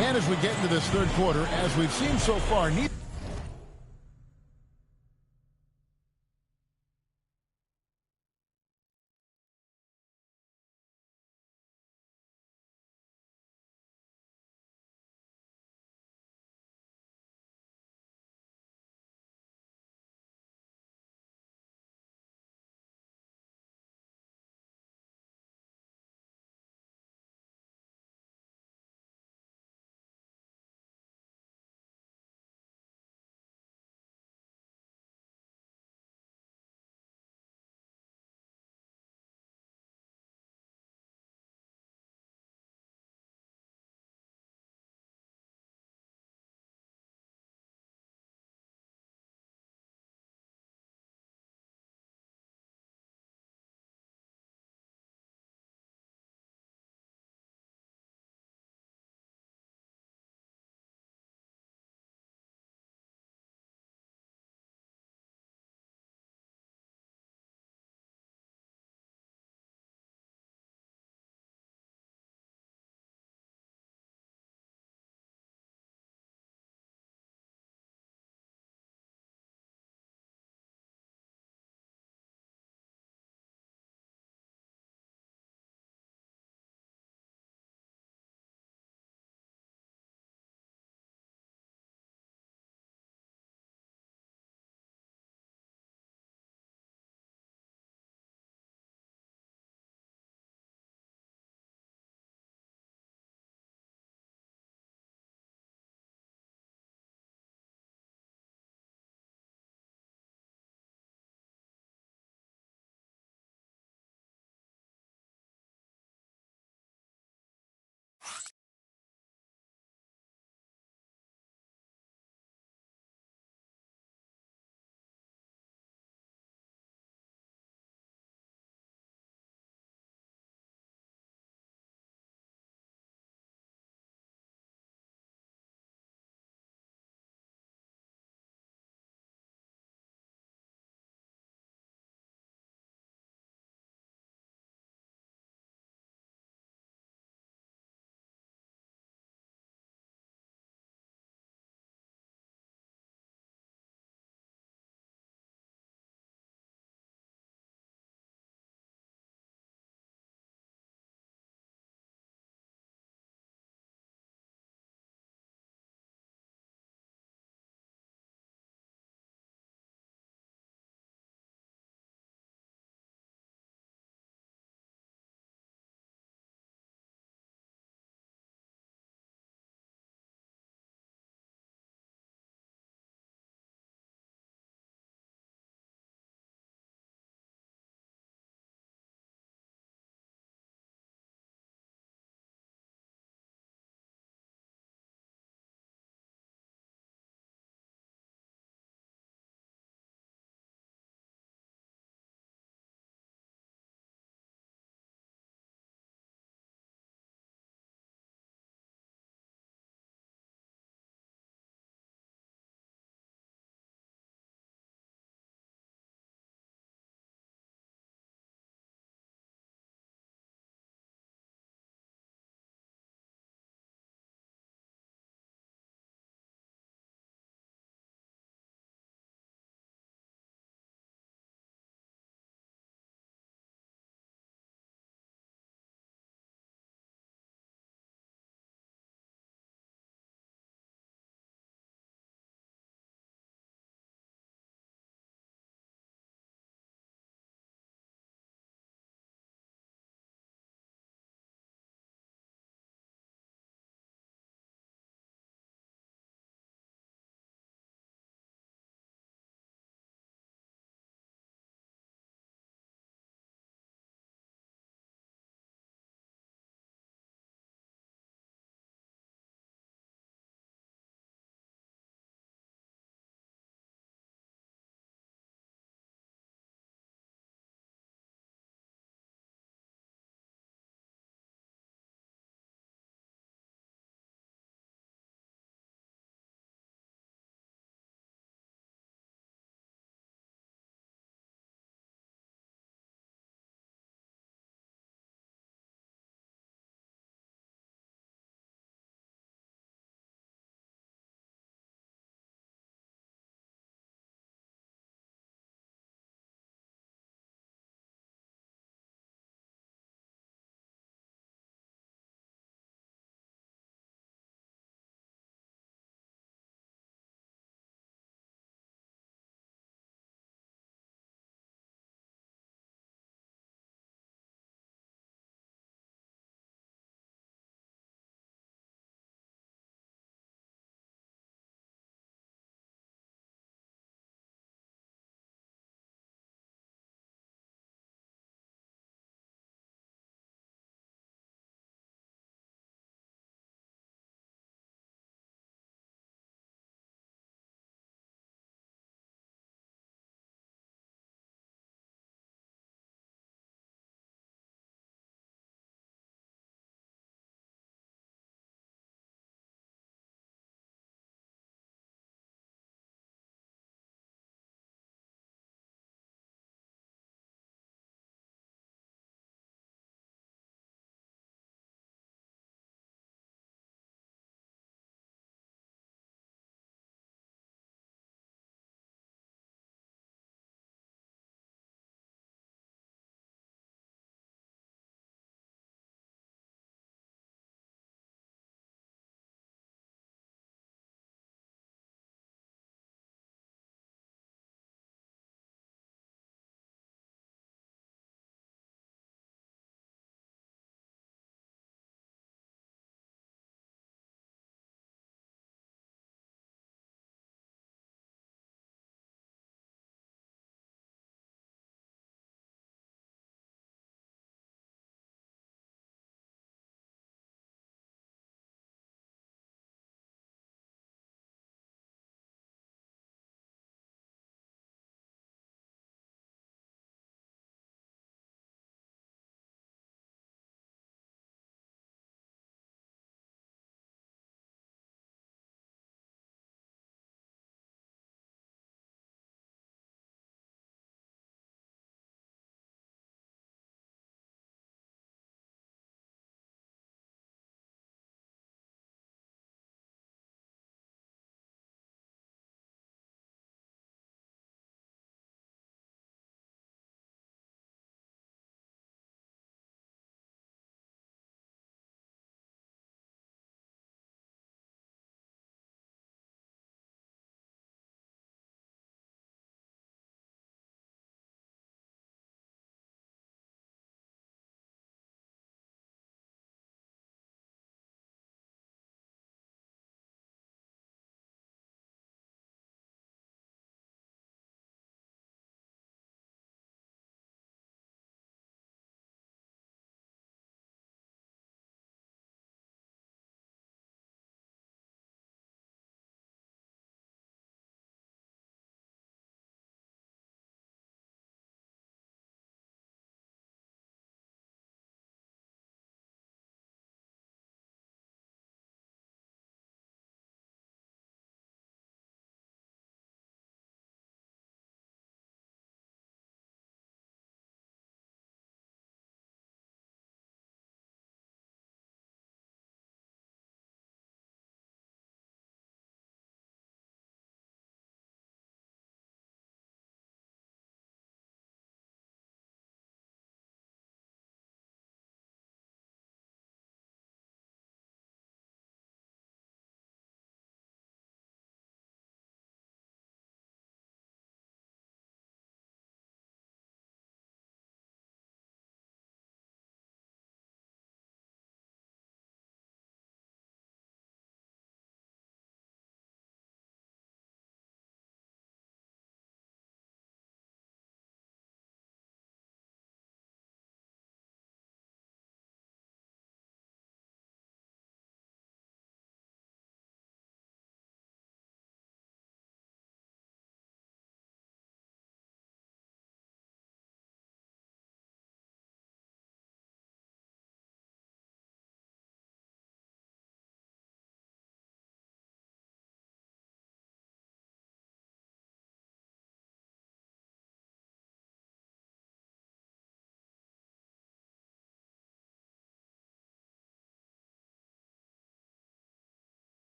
And as we get into this third quarter, as we've seen so far, neither